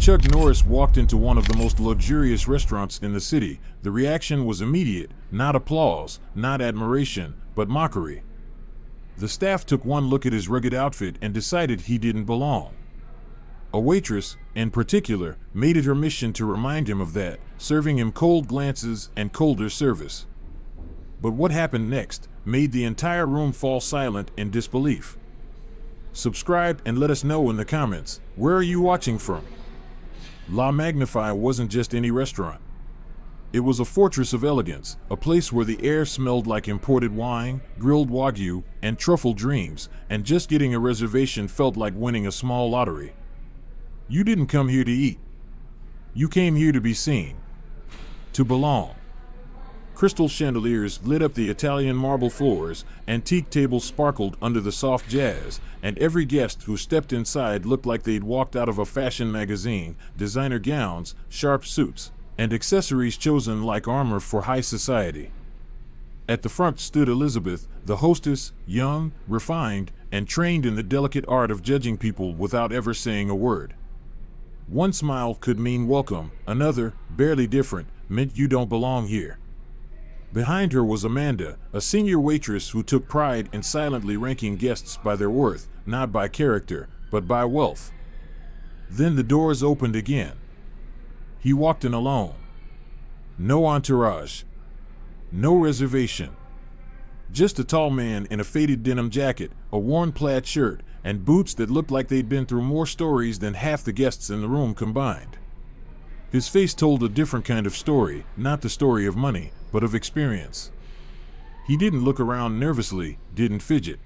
Chuck Norris walked into one of the most luxurious restaurants in the city, the reaction was immediate, not applause, not admiration, but mockery. The staff took one look at his rugged outfit and decided he didn't belong. A waitress, in particular, made it her mission to remind him of that, serving him cold glances and colder service. But what happened next made the entire room fall silent in disbelief. Subscribe and let us know in the comments, where are you watching from? La Magnify wasn't just any restaurant. It was a fortress of elegance, a place where the air smelled like imported wine, grilled wagyu, and truffle dreams, and just getting a reservation felt like winning a small lottery. You didn't come here to eat. You came here to be seen. To belong. Crystal chandeliers lit up the Italian marble floors, antique tables sparkled under the soft jazz, and every guest who stepped inside looked like they'd walked out of a fashion magazine, designer gowns, sharp suits, and accessories chosen like armor for high society. At the front stood Elizabeth, the hostess, young, refined, and trained in the delicate art of judging people without ever saying a word. One smile could mean welcome, another, barely different, meant you don't belong here. Behind her was Amanda, a senior waitress who took pride in silently ranking guests by their worth, not by character, but by wealth. Then the doors opened again. He walked in alone. No entourage. No reservation. Just a tall man in a faded denim jacket, a worn plaid shirt, and boots that looked like they'd been through more stories than half the guests in the room combined. His face told a different kind of story, not the story of money, but of experience. He didn't look around nervously, didn't fidget.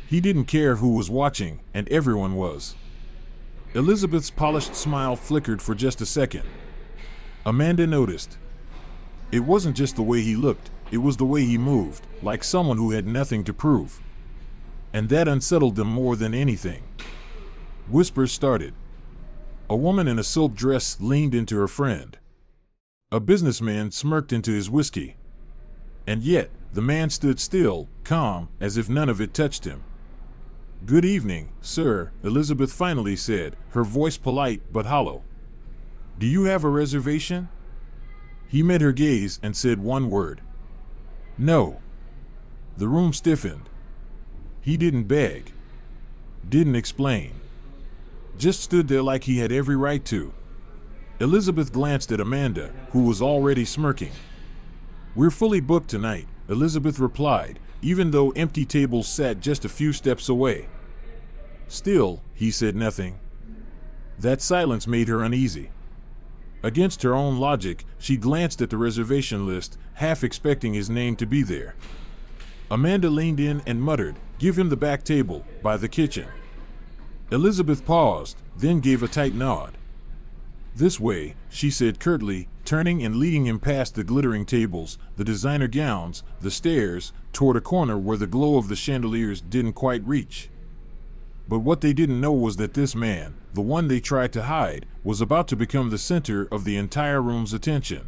He didn't care who was watching, and everyone was. Elizabeth's polished smile flickered for just a second. Amanda noticed. It wasn't just the way he looked, it was the way he moved, like someone who had nothing to prove. And that unsettled them more than anything. Whispers started. A woman in a silk dress leaned into her friend. A businessman smirked into his whiskey. And yet, the man stood still, calm, as if none of it touched him. "Good evening, sir," Elizabeth finally said, her voice polite but hollow. "Do you have a reservation?" He met her gaze and said one word. "No." The room stiffened. He didn't beg. Didn't explain. Just stood there like he had every right to. Elizabeth glanced at Amanda, who was already smirking. "We're fully booked tonight," Elizabeth replied, even though empty tables sat just a few steps away. Still, he said nothing. That silence made her uneasy. Against her own logic, she glanced at the reservation list, half expecting his name to be there. Amanda leaned in and muttered, "Give him the back table, by the kitchen." Elizabeth paused, then gave a tight nod. "This way," she said curtly, turning and leading him past the glittering tables, the designer gowns, the stairs, toward a corner where the glow of the chandeliers didn't quite reach. But what they didn't know was that this man, the one they tried to hide, was about to become the center of the entire room's attention.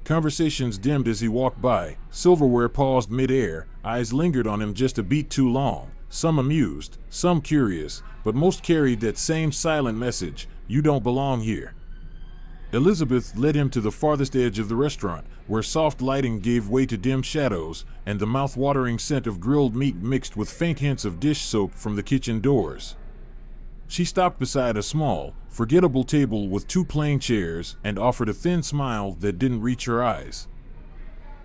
Conversations dimmed as he walked by, silverware paused mid-air, eyes lingered on him just a beat too long, some amused, some curious, but most carried that same silent message, "You don't belong here." Elizabeth led him to the farthest edge of the restaurant, where soft lighting gave way to dim shadows, and the mouth-watering scent of grilled meat mixed with faint hints of dish soap from the kitchen doors. She stopped beside a small, forgettable table with two plain chairs and offered a thin smile that didn't reach her eyes.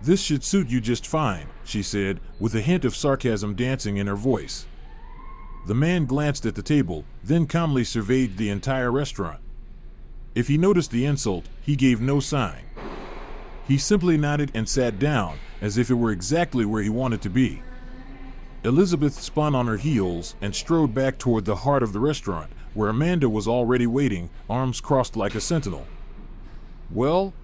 "This should suit you just fine," she said, with a hint of sarcasm dancing in her voice. The man glanced at the table, then calmly surveyed the entire restaurant. If he noticed the insult, he gave no sign. He simply nodded and sat down, as if it were exactly where he wanted to be. Elizabeth spun on her heels and strode back toward the heart of the restaurant, where Amanda was already waiting, arms crossed like a sentinel. "Well?"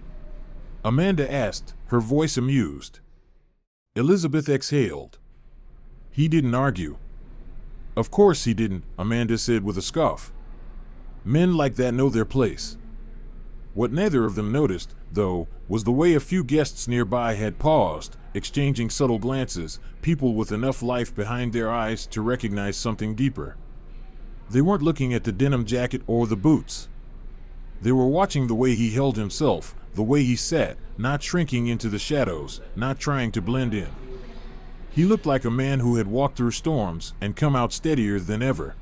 Amanda asked, her voice amused. Elizabeth exhaled. He didn't argue. "Of course he didn't," Amanda said with a scoff. "Men like that know their place." What neither of them noticed, though, was the way a few guests nearby had paused, exchanging subtle glances, people with enough life behind their eyes to recognize something deeper. They weren't looking at the denim jacket or the boots. They were watching the way he held himself, the way he sat, not shrinking into the shadows, not trying to blend in. He looked like a man who had walked through storms and come out steadier than ever.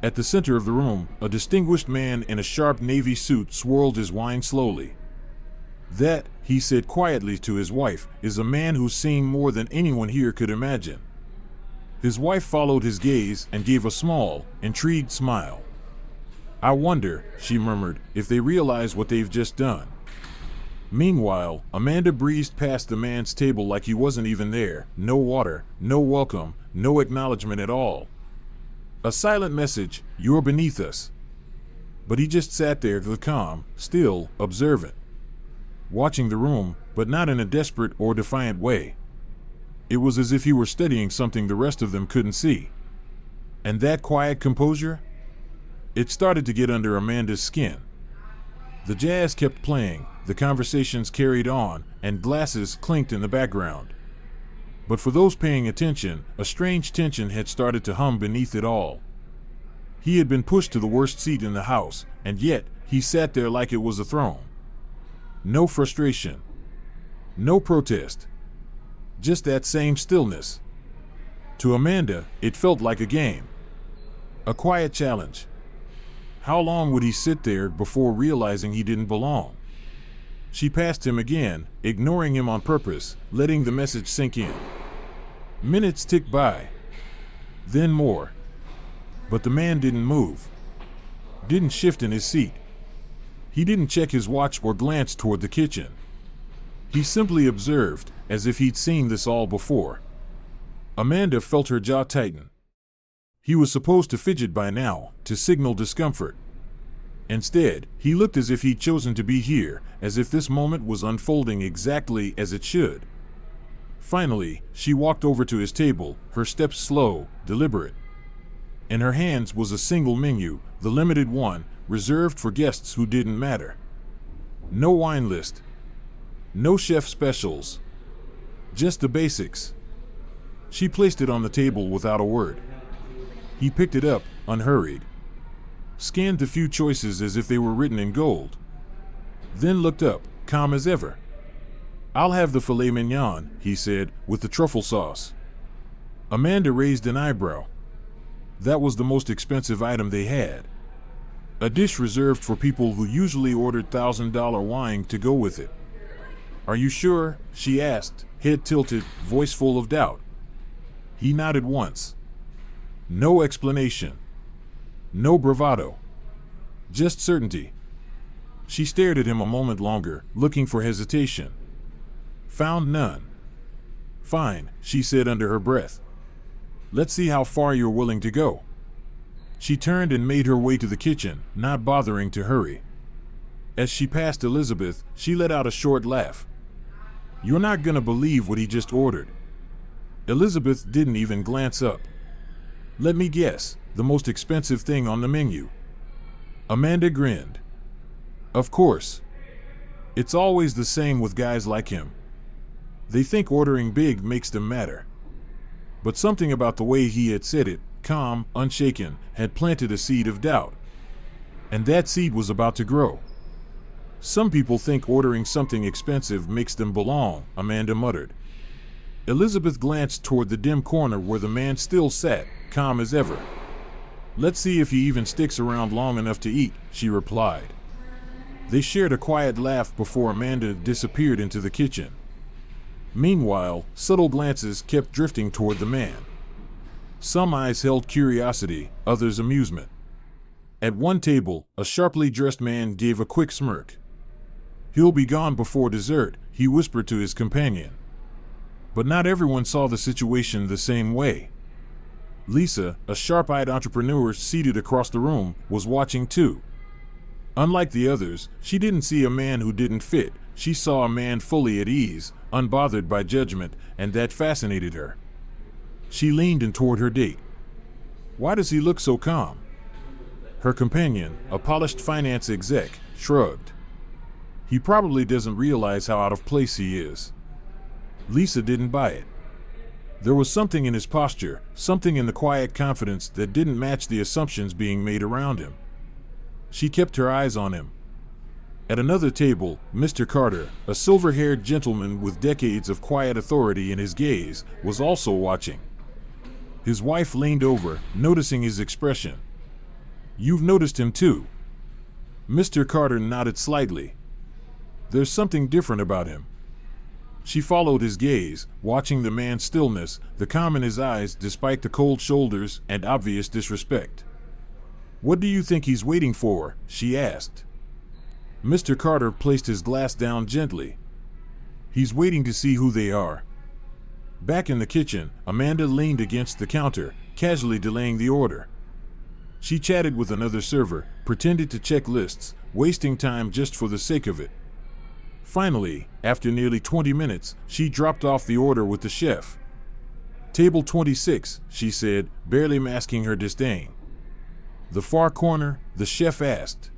At the center of the room, a distinguished man in a sharp navy suit swirled his wine slowly. "That," he said quietly to his wife, "is a man who's seen more than anyone here could imagine." His wife followed his gaze and gave a small, intrigued smile. "I wonder," she murmured, "if they realize what they've just done." Meanwhile, Amanda breezed past the man's table like he wasn't even there. No water, no welcome, no acknowledgement at all. A silent message, "You're beneath us." But he just sat there, calm, still, observant. Watching the room, but not in a desperate or defiant way. It was as if he were studying something the rest of them couldn't see. And that quiet composure? It started to get under Amanda's skin. The jazz kept playing, the conversations carried on, and glasses clinked in the background. But for those paying attention, a strange tension had started to hum beneath it all. He had been pushed to the worst seat in the house, and yet he sat there like it was a throne. No frustration. No protest. Just that same stillness. To Amanda, it felt like a game. A quiet challenge. How long would he sit there before realizing he didn't belong? She passed him again, ignoring him on purpose, letting the message sink in. Minutes ticked by. Then more. But the man didn't move. Didn't shift in his seat. He didn't check his watch or glance toward the kitchen. He simply observed, as if he'd seen this all before. Amanda felt her jaw tighten. He was supposed to fidget by now, to signal discomfort. Instead, he looked as if he'd chosen to be here, as if this moment was unfolding exactly as it should. Finally, she walked over to his table, her steps slow, deliberate. In her hands was a single menu, the limited one, reserved for guests who didn't matter. No wine list. No chef specials. Just the basics. She placed it on the table without a word. He picked it up, unhurried. Scanned the few choices as if they were written in gold. Then looked up, calm as ever. "I'll have the filet mignon," he said, "with the truffle sauce." Amanda raised an eyebrow. That was the most expensive item they had. A dish reserved for people who usually ordered $1,000 wine to go with it. "Are you sure?" she asked, head tilted, voice full of doubt. He nodded once. No explanation. No bravado. Just certainty. She stared at him a moment longer, looking for hesitation. Found none. "Fine," she said under her breath. "Let's see how far you're willing to go." She turned and made her way to the kitchen, not bothering to hurry. As she passed Elizabeth, she let out a short laugh. "You're not gonna believe what he just ordered." Elizabeth didn't even glance up. "Let me guess, the most expensive thing on the menu." Amanda grinned. "Of course. It's always the same with guys like him. They think ordering big makes them matter." But something about the way he had said it, calm, unshaken, had planted a seed of doubt. And that seed was about to grow. "Some people think ordering something expensive makes them belong," Amanda muttered. Elizabeth glanced toward the dim corner where the man still sat, calm as ever. "Let's see if he even sticks around long enough to eat," she replied. They shared a quiet laugh before Amanda disappeared into the kitchen. Meanwhile, subtle glances kept drifting toward the man. Some eyes held curiosity, others amusement. At one table, a sharply dressed man gave a quick smirk. "He'll be gone before dessert," he whispered to his companion. But not everyone saw the situation the same way. Lisa, a sharp-eyed entrepreneur seated across the room, was watching too. Unlike the others, she didn't see a man who didn't fit. She saw a man fully at ease, unbothered by judgment, and that fascinated her. She leaned in toward her date. "Why does he look so calm?" Her companion, a polished finance exec, shrugged. "He probably doesn't realize how out of place he is." Lisa didn't buy it. There was something in his posture, something in the quiet confidence that didn't match the assumptions being made around him. She kept her eyes on him, At another table, Mr. Carter, a silver-haired gentleman with decades of quiet authority in his gaze, was also watching. His wife leaned over, noticing his expression. "You've noticed him too." Mr. Carter nodded slightly. "There's something different about him." She followed his gaze, watching the man's stillness, the calm in his eyes despite the cold shoulders and obvious disrespect. "What do you think he's waiting for?" she asked. Mr. Carter placed his glass down gently. "He's waiting to see who they are." Back in the kitchen, Amanda leaned against the counter, casually delaying the order. She chatted with another server, pretended to check lists, wasting time just for the sake of it. Finally, after nearly 20 minutes, she dropped off the order with the chef. "Table 26, she said, barely masking her disdain. "The far corner?" the chef asked.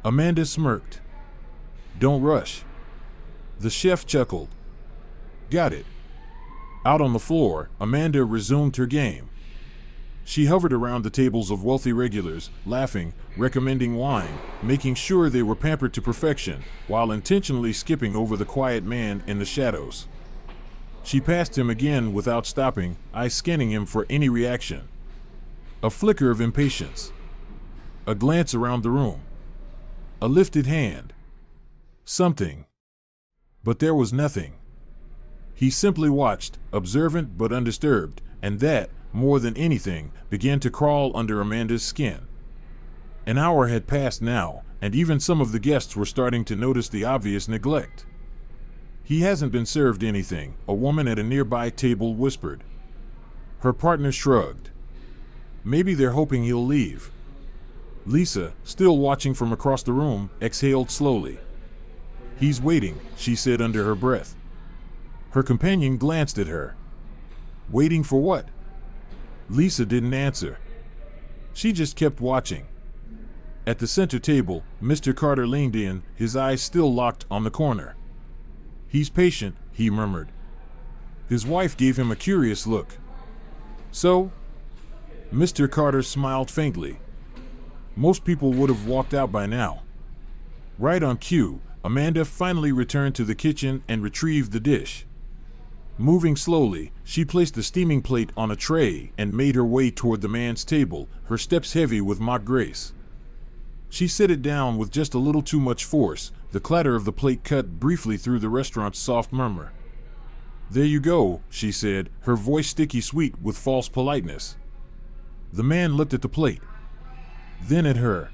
Amanda smirked. "Don't rush." The chef chuckled. "Got it." Out on the floor, Amanda resumed her game. She hovered around the tables of wealthy regulars, laughing, recommending wine, making sure they were pampered to perfection, while intentionally skipping over the quiet man in the shadows. She passed him again without stopping, eyes scanning him for any reaction. A flicker of impatience. A glance around the room. A lifted hand. Something. But there was nothing. He simply watched, observant but undisturbed, and that, more than anything, began to crawl under Amanda's skin. An hour had passed now, and even some of the guests were starting to notice the obvious neglect. "He hasn't been served anything," a woman at a nearby table whispered. Her partner shrugged. "Maybe they're hoping he'll leave." Lisa, still watching from across the room, exhaled slowly. "He's waiting," she said under her breath. Her companion glanced at her. "Waiting for what?" Lisa didn't answer. She just kept watching. At the center table, Mr. Carter leaned in, his eyes still locked on the corner. "He's patient," he murmured. His wife gave him a curious look. "So?" Mr. Carter smiled faintly. "Most people would have walked out by now." Right on cue, Amanda finally returned to the kitchen and retrieved the dish. Moving slowly, she placed the steaming plate on a tray and made her way toward the man's table, her steps heavy with mock grace. She set it down with just a little too much force, the clatter of the plate cut briefly through the restaurant's soft murmur. "There you go," she said, her voice sticky sweet with false politeness. The man looked at the plate. Then at her.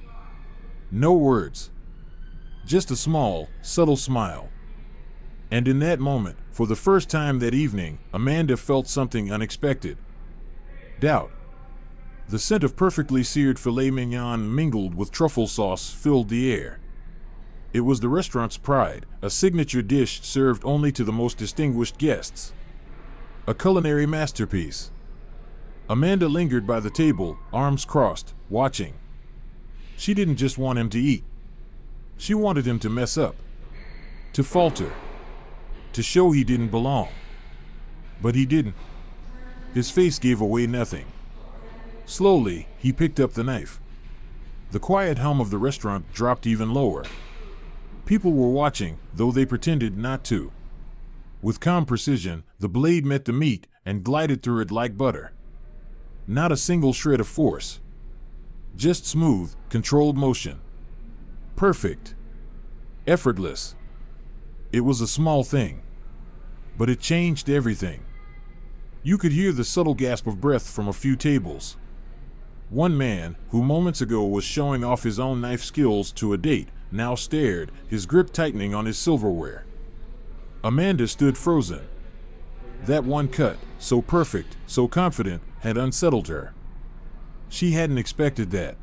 No words. Just a small, subtle smile. And in that moment, for the first time that evening, Amanda felt something unexpected. Doubt. The scent of perfectly seared filet mignon mingled with truffle sauce filled the air. It was the restaurant's pride, a signature dish served only to the most distinguished guests. A culinary masterpiece. Amanda lingered by the table, arms crossed, watching. She didn't just want him to eat. She wanted him to mess up. To falter. To show he didn't belong. But he didn't. His face gave away nothing. Slowly, he picked up the knife. The quiet hum of the restaurant dropped even lower. People were watching, though they pretended not to. With calm precision, the blade met the meat and glided through it like butter. Not a single shred of force. Just smooth, controlled motion. Perfect. Effortless. It was a small thing. But it changed everything. You could hear the subtle gasp of breath from a few tables. One man, who moments ago was showing off his own knife skills to a date, now stared, his grip tightening on his silverware. Amanda stood frozen. That one cut, so perfect, so confident, had unsettled her. She hadn't expected that.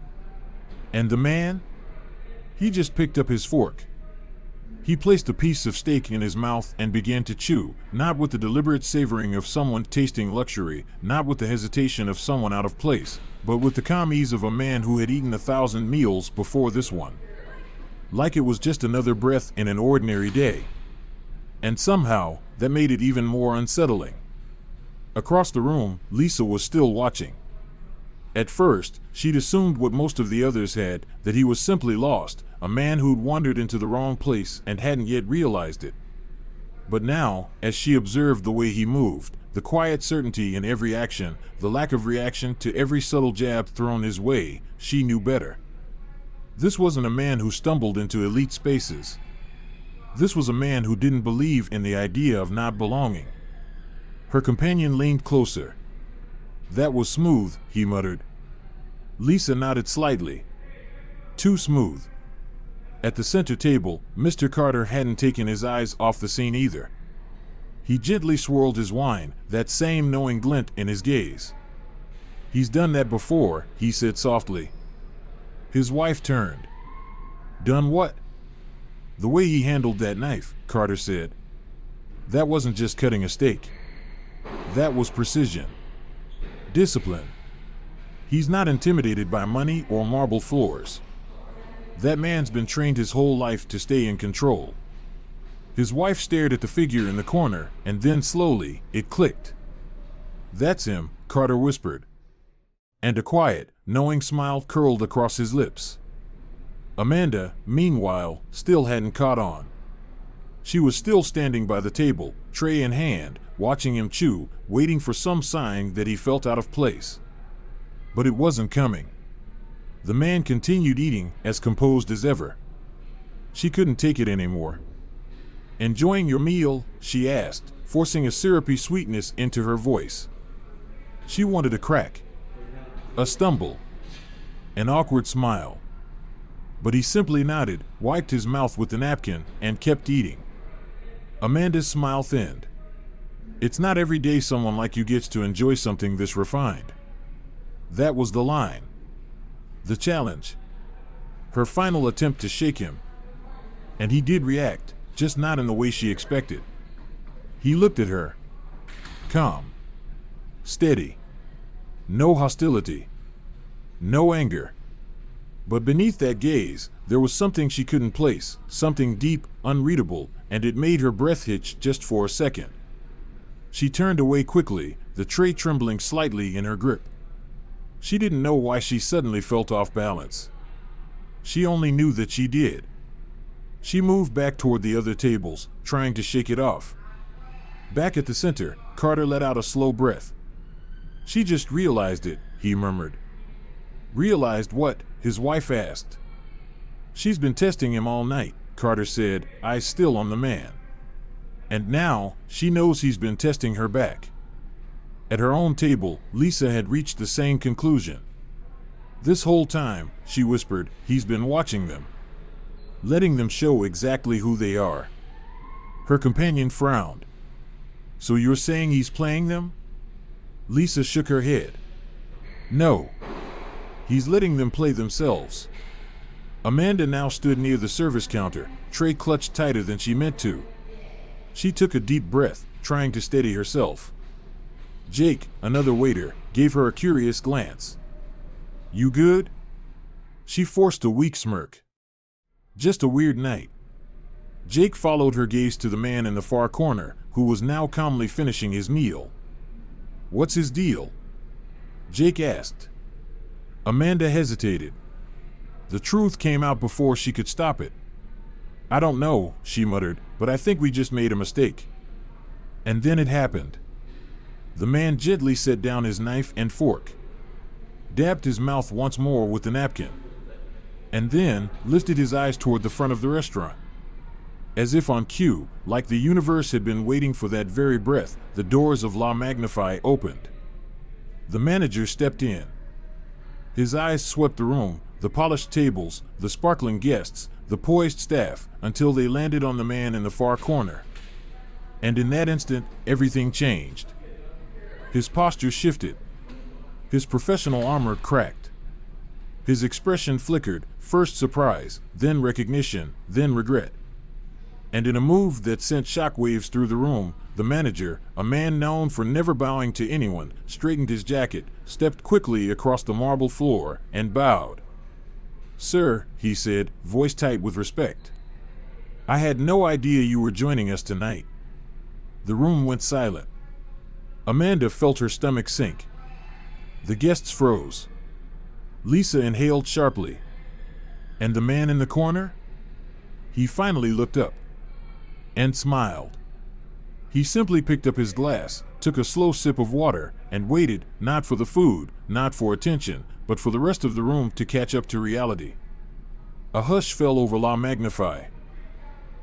And the man? He just picked up his fork. He placed a piece of steak in his mouth and began to chew, not with the deliberate savoring of someone tasting luxury, not with the hesitation of someone out of place, but with the calm ease of a man who had eaten 1,000 meals before this one. Like it was just another breath in an ordinary day. And somehow, that made it even more unsettling. Across the room, Lisa was still watching. At first, she'd assumed what most of the others had, that he was simply lost, a man who'd wandered into the wrong place and hadn't yet realized it. But now, as she observed the way he moved, the quiet certainty in every action, the lack of reaction to every subtle jab thrown his way, she knew better. This wasn't a man who stumbled into elite spaces. This was a man who didn't believe in the idea of not belonging. Her companion leaned closer. "That was smooth," he muttered. Lisa nodded slightly. "Too smooth." At the center table, Mr. Carter hadn't taken his eyes off the scene either. He gently swirled his wine, that same knowing glint in his gaze. "He's done that before," he said softly. His wife turned. "Done what?" "The way he handled that knife," Carter said. "That wasn't just cutting a steak. That was precision. Discipline. He's not intimidated by money or marble floors. That man's been trained his whole life to stay in control." His wife stared at the figure in the corner, and then slowly, it clicked. "That's him," Carter whispered. And a quiet, knowing smile curled across his lips. Amanda, meanwhile, still hadn't caught on. She was still standing by the table, tray in hand, watching him chew, waiting for some sign that he felt out of place. But it wasn't coming. The man continued eating, as composed as ever. She couldn't take it anymore. "Enjoying your meal?" she asked, forcing a syrupy sweetness into her voice. She wanted a crack. A stumble. An awkward smile. But he simply nodded, wiped his mouth with the napkin, and kept eating. Amanda's smile thinned. "It's not every day someone like you gets to enjoy something this refined." That was the line. The challenge. Her final attempt to shake him. And he did react, just not in the way she expected. He looked at her. Calm. Steady. No hostility. No anger. But beneath that gaze, there was something she couldn't place, something deep, unreadable, and it made her breath hitch just for a second. She turned away quickly, the tray trembling slightly in her grip. She didn't know why she suddenly felt off balance. She only knew that she did. She moved back toward the other tables, trying to shake it off. Back at the center, Carter let out a slow breath. "She just realized it," he murmured. "Realized what?" his wife asked. "She's been testing him all night," Carter said, eyes still on the man. "And now, she knows he's been testing her back." At her own table, Lisa had reached the same conclusion. "This whole time," she whispered, "he's been watching them. Letting them show exactly who they are." Her companion frowned. "So you're saying he's playing them?" Lisa shook her head. "No. He's letting them play themselves." Amanda now stood near the service counter, tray clutched tighter than she meant to. She took a deep breath, trying to steady herself. Jake, another waiter, gave her a curious glance. "You good?" She forced a weak smirk. "Just a weird night." Jake followed her gaze to the man in the far corner, who was now calmly finishing his meal. "What's his deal?" Jake asked. Amanda hesitated. The truth came out before she could stop it. "I don't know," she muttered, "but I think we just made a mistake." And then it happened. The man gently set down his knife and fork, dabbed his mouth once more with the napkin, and then lifted his eyes toward the front of the restaurant. As if on cue, like the universe had been waiting for that very breath, the doors of La Magnify opened. The manager stepped in. His eyes swept the room, the polished tables, the sparkling guests, the poised staff, until they landed on the man in the far corner. And in that instant, everything changed. His posture shifted. His professional armor cracked. His expression flickered, first surprise, then recognition, then regret. And in a move that sent shockwaves through the room, the manager, a man known for never bowing to anyone, straightened his jacket, stepped quickly across the marble floor, and bowed. "Sir," he said, voice tight with respect. "I had no idea you were joining us tonight." The room went silent. Amanda felt her stomach sink. The guests froze. Lisa inhaled sharply. And the man in the corner? He finally looked up and smiled. He simply picked up his glass, took a slow sip of water, and waited, not for the food, not for attention, but for the rest of the room to catch up to reality. A hush fell over La Magnify.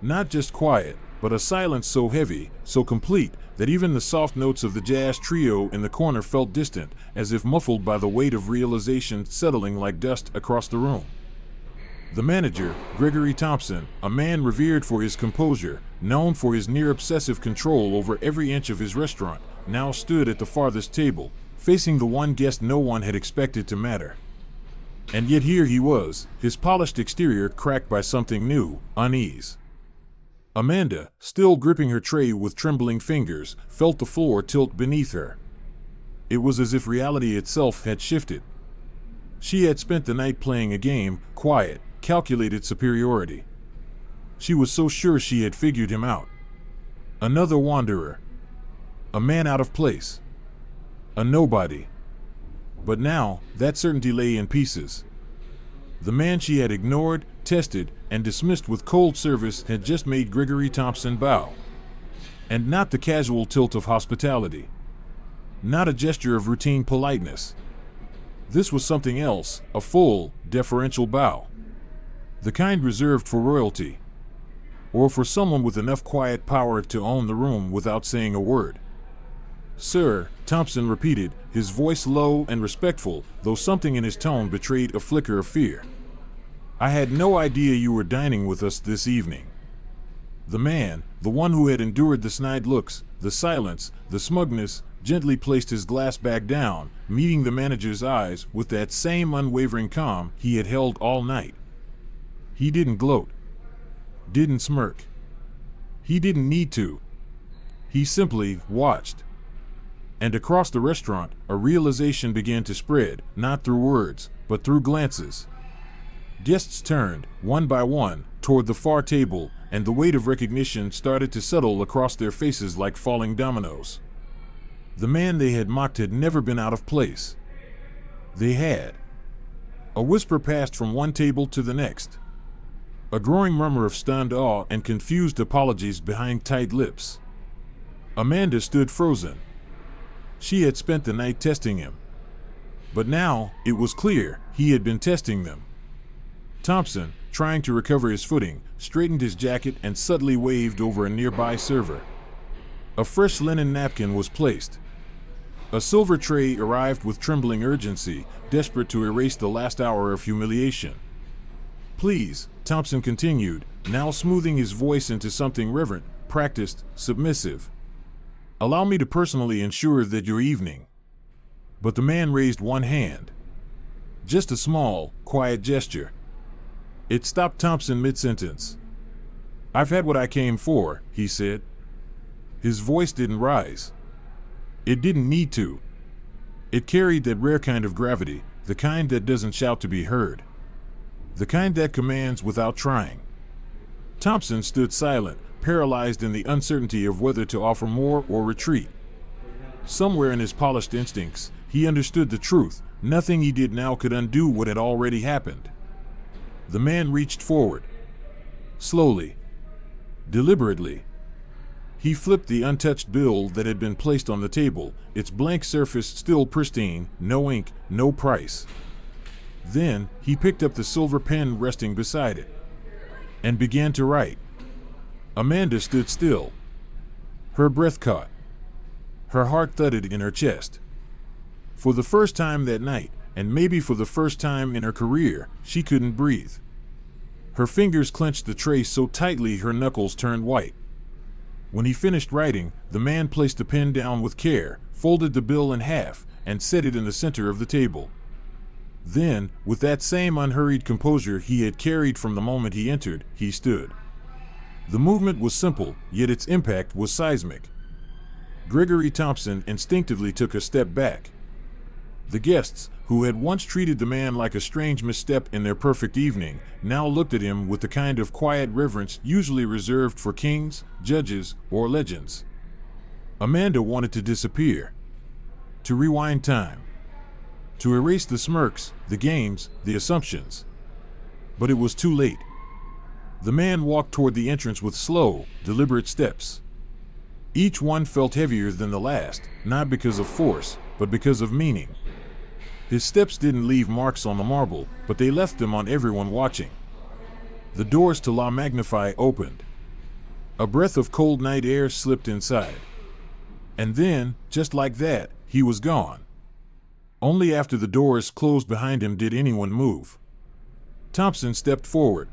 Not just quiet, but a silence so heavy, so complete, that even the soft notes of the jazz trio in the corner felt distant, as if muffled by the weight of realization settling like dust across the room. The manager, Gregory Thompson, a man revered for his composure, known for his near-obsessive control over every inch of his restaurant, now stood at the farthest table, facing the one guest no one had expected to matter. And yet here he was, his polished exterior cracked by something new, unease. Amanda, still gripping her tray with trembling fingers, felt the floor tilt beneath her. It was as if reality itself had shifted. She had spent the night playing a game, quiet, calculated superiority. She was so sure she had figured him out. Another wanderer. A man out of place. A nobody. But now, that certainty lay in pieces. The man she had ignored, tested, and dismissed with cold service had just made Gregory Thompson bow. And not the casual tilt of hospitality. Not a gesture of routine politeness. This was something else, a full, deferential bow. The kind reserved for royalty. Or for someone with enough quiet power to own the room without saying a word. "Sir," Thompson repeated, his voice low and respectful, though something in his tone betrayed a flicker of fear. "I had no idea you were dining with us this evening." The man, the one who had endured the snide looks, the silence, the smugness, gently placed his glass back down, meeting the manager's eyes with that same unwavering calm he had held all night. He didn't gloat. Didn't smirk. He didn't need to. He simply watched. And across the restaurant, a realization began to spread, not through words, but through glances. Guests turned, one by one, toward the far table, and the weight of recognition started to settle across their faces like falling dominoes. The man they had mocked had never been out of place. They had. A whisper passed from one table to the next. A growing murmur of stunned awe and confused apologies behind tight lips. Amanda stood frozen. She had spent the night testing him. But now, it was clear, he had been testing them. Thompson, trying to recover his footing, straightened his jacket and subtly waved over a nearby server. A fresh linen napkin was placed. A silver tray arrived with trembling urgency, desperate to erase the last hour of humiliation. "Please," Thompson continued, now smoothing his voice into something reverent, practiced, submissive. "Allow me to personally ensure that your evening." But the man raised one hand. Just a small, quiet gesture. It stopped Thompson mid-sentence. "I've had what I came for," he said. His voice didn't rise. It didn't need to. It carried that rare kind of gravity, the kind that doesn't shout to be heard. The kind that commands without trying. Thompson stood silent, paralyzed in the uncertainty of whether to offer more or retreat. Somewhere in his polished instincts, he understood the truth. Nothing he did now could undo what had already happened. The man reached forward. Slowly. Deliberately. He flipped the untouched bill that had been placed on the table, its blank surface still pristine, no ink, no price. Then, he picked up the silver pen resting beside it. And began to write. Amanda stood still. Her breath caught. Her heart thudded in her chest. For the first time that night, and maybe for the first time in her career, she couldn't breathe. Her fingers clenched the tray so tightly her knuckles turned white. When he finished writing, the man placed the pen down with care, folded the bill in half, and set it in the center of the table. Then, with that same unhurried composure he had carried from the moment he entered, he stood. The movement was simple, yet its impact was seismic. Gregory Thompson instinctively took a step back. The guests, who had once treated the man like a strange misstep in their perfect evening, now looked at him with the kind of quiet reverence usually reserved for kings, judges, or legends. Amanda wanted to disappear. To rewind time. To erase the smirks, the games, the assumptions. But it was too late. The man walked toward the entrance with slow, deliberate steps. Each one felt heavier than the last, not because of force, but because of meaning. His steps didn't leave marks on the marble, but they left them on everyone watching. The doors to La Magnify opened. A breath of cold night air slipped inside. And then, just like that, he was gone. Only after the doors closed behind him did anyone move. Thompson stepped forward.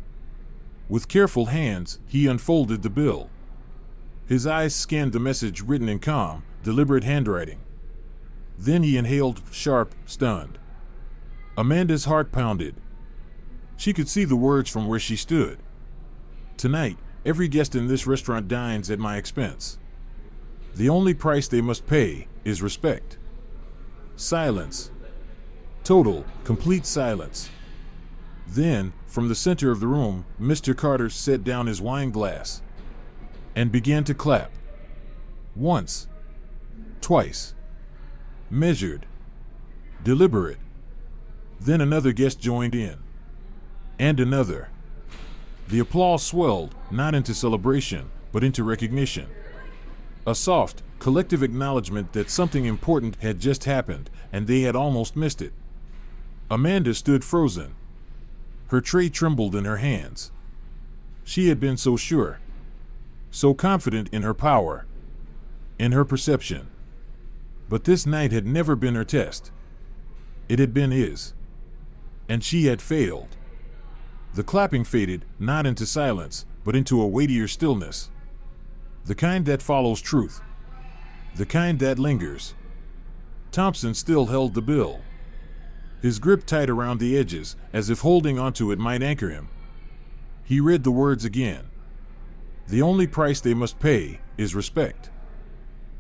With careful hands, he unfolded the bill. His eyes scanned the message written in calm, deliberate handwriting. Then he inhaled, sharp, stunned. Amanda's heart pounded. She could see the words from where she stood. Tonight, every guest in this restaurant dines at my expense. The only price they must pay is respect. Silence. Total, complete silence. Then, from the center of the room, Mr. Carter set down his wine glass and began to clap. Once. Twice. Measured. Deliberate. Then another guest joined in. And another. The applause swelled, not into celebration, but into recognition. A soft, collective acknowledgement that something important had just happened, and they had almost missed it. Amanda stood frozen. Her tray trembled in her hands. She had been so sure, so confident in her power, in her perception. But this night had never been her test. It had been his. And she had failed. The clapping faded, not into silence, but into a weightier stillness. The kind that follows truth. The kind that lingers. Thompson still held the bill. His grip tight around the edges, as if holding onto it might anchor him. He read the words again. The only price they must pay is respect.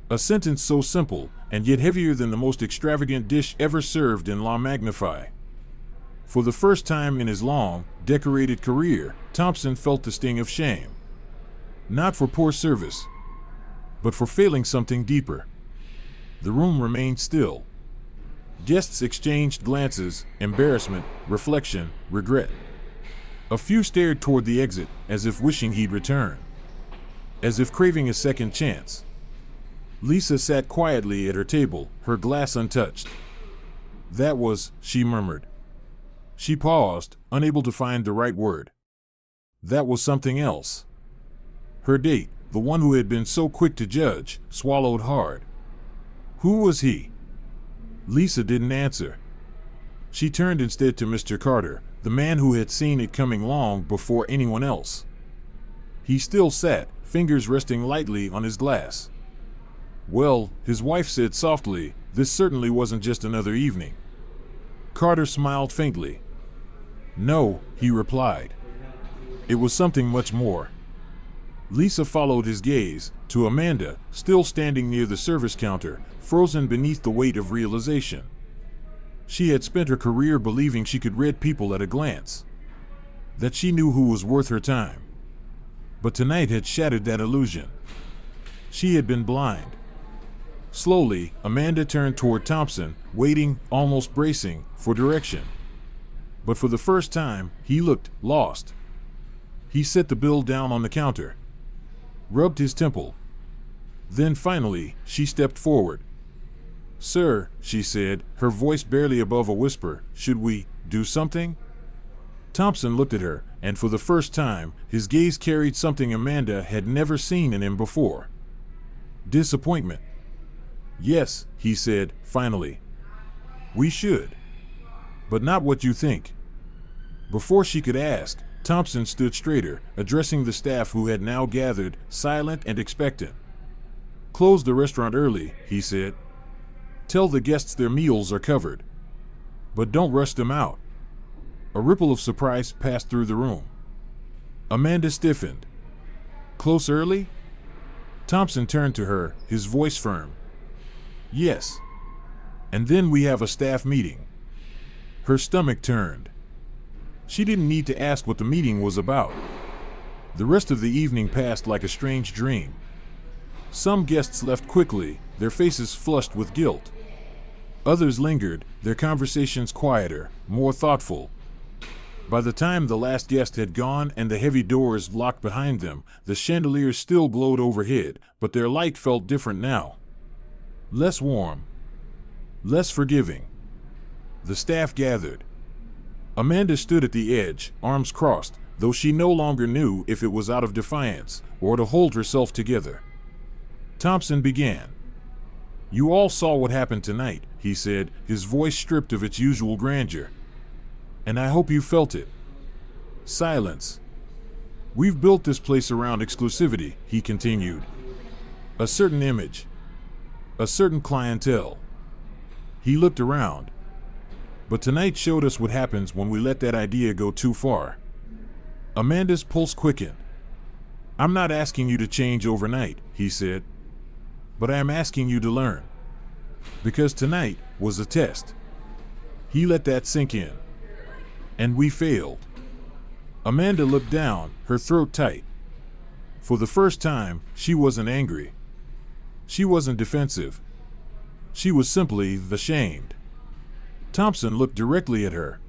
A sentence so simple, and yet heavier than the most extravagant dish ever served in La Magnify. For the first time in his long, decorated career, Thompson felt the sting of shame. Not for poor service, but for failing something deeper. The room remained still. Guests exchanged glances, embarrassment, reflection, regret. A few stared toward the exit, as if wishing he'd return. As if craving a second chance. Lisa sat quietly at her table, her glass untouched. That was, she murmured. She paused, unable to find the right word. That was something else. Her date, the one who had been so quick to judge, swallowed hard. Who was he? Lisa didn't answer. She turned instead to Mr. Carter, the man who had seen it coming long before anyone else. He still sat, fingers resting lightly on his glass. Well, his wife said softly, this certainly wasn't just another evening. Carter smiled faintly. No, he replied. It was something much more. Lisa followed his gaze to Amanda, still standing near the service counter, frozen beneath the weight of realization. She had spent her career believing she could read people at a glance, that she knew who was worth her time. But tonight had shattered that illusion. She had been blind. Slowly, Amanda turned toward Thompson, waiting, almost bracing, for direction. But for the first time, he looked lost. He set the bill down on the counter, rubbed his temple. Then finally, she stepped forward. Sir, she said, her voice barely above a whisper, should we do something? Thompson looked at her, and for the first time, his gaze carried something Amanda had never seen in him before. Disappointment. Yes, he said, finally. We should. But not what you think. Before she could ask, Thompson stood straighter, addressing the staff who had now gathered, silent and expectant. Close the restaurant early, he said. Tell the guests their meals are covered. But don't rush them out. A ripple of surprise passed through the room. Amanda stiffened. Close early? Thompson turned to her, his voice firm. Yes. And then we have a staff meeting. Her stomach turned. She didn't need to ask what the meeting was about. The rest of the evening passed like a strange dream. Some guests left quickly, their faces flushed with guilt. Others lingered, their conversations quieter, more thoughtful. By the time the last guest had gone and the heavy doors locked behind them, the chandeliers still glowed overhead, but their light felt different now. Less warm. Less forgiving. The staff gathered. Amanda stood at the edge, arms crossed, though she no longer knew if it was out of defiance or to hold herself together. Thompson began. "You all saw what happened tonight," he said, his voice stripped of its usual grandeur. "And I hope you felt it." Silence. "We've built this place around exclusivity," he continued. "A certain image. A certain clientele." He looked around. "But tonight showed us what happens when we let that idea go too far." Amanda's pulse quickened. "I'm not asking you to change overnight," he said. "But I am asking you to learn. Because tonight was a test." He let that sink in. "And we failed." Amanda looked down, her throat tight. For the first time, she wasn't angry. She wasn't defensive. She was simply ashamed. Thompson looked directly at her.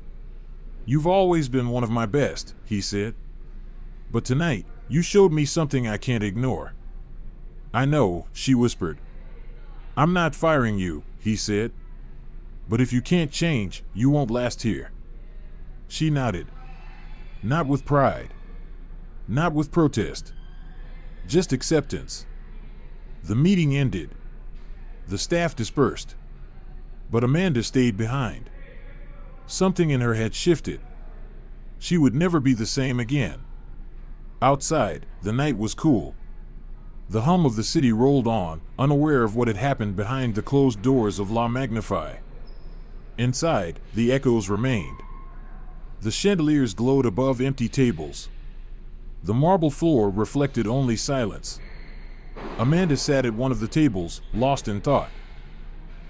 "You've always been one of my best," he said. "But tonight, you showed me something I can't ignore." "I know," she whispered. "I'm not firing you," he said. "But if you can't change, you won't last here." She nodded. Not with pride. Not with protest. Just acceptance. The meeting ended. The staff dispersed. But Amanda stayed behind. Something in her had shifted. She would never be the same again. Outside, the night was cool. The hum of the city rolled on, unaware of what had happened behind the closed doors of La Magnify. Inside, the echoes remained. The chandeliers glowed above empty tables. The marble floor reflected only silence. Amanda sat at one of the tables, lost in thought.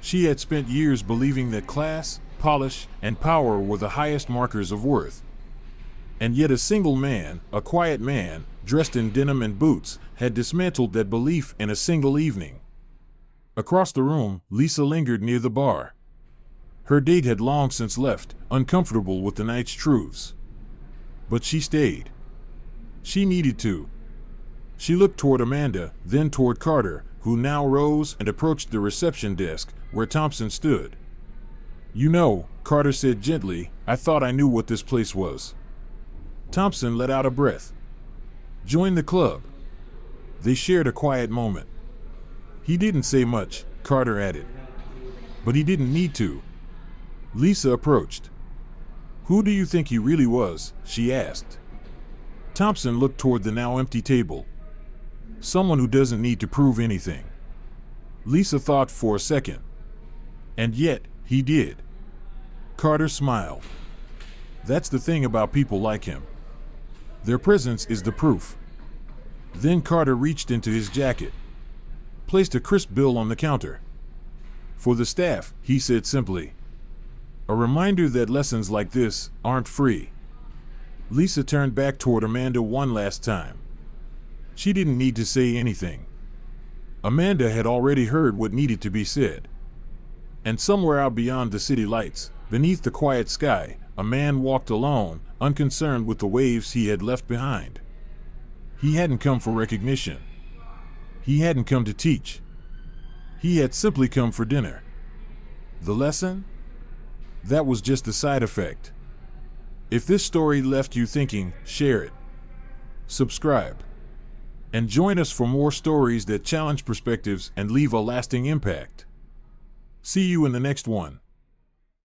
She had spent years believing that class, polish, and power were the highest markers of worth. And yet a single man, a quiet man, dressed in denim and boots, had dismantled that belief in a single evening. Across the room, Lisa lingered near the bar. Her date had long since left, uncomfortable with the night's truths. But she stayed. She needed to. She looked toward Amanda, then toward Carter, who now rose and approached the reception desk, where Thompson stood. "You know," Carter said gently, "I thought I knew what this place was." Thompson let out a breath. "Join the club." They shared a quiet moment. "He didn't say much," Carter added. "But he didn't need to." Lisa approached. "Who do you think he really was?" she asked. Thompson looked toward the now empty table. "Someone who doesn't need to prove anything." Lisa thought for a second. "And yet, he did." Carter smiled. "That's the thing about people like him. Their presence is the proof." Then Carter reached into his jacket, placed a crisp bill on the counter. "For the staff," he said simply. "A reminder that lessons like this aren't free." Lisa turned back toward Amanda one last time. She didn't need to say anything. Amanda had already heard what needed to be said. And somewhere out beyond the city lights, beneath the quiet sky, a man walked alone, unconcerned with the waves he had left behind. He hadn't come for recognition. He hadn't come to teach. He had simply come for dinner. The lesson? That was just a side effect. If this story left you thinking, share it. Subscribe. And join us for more stories that challenge perspectives and leave a lasting impact. See you in the next one.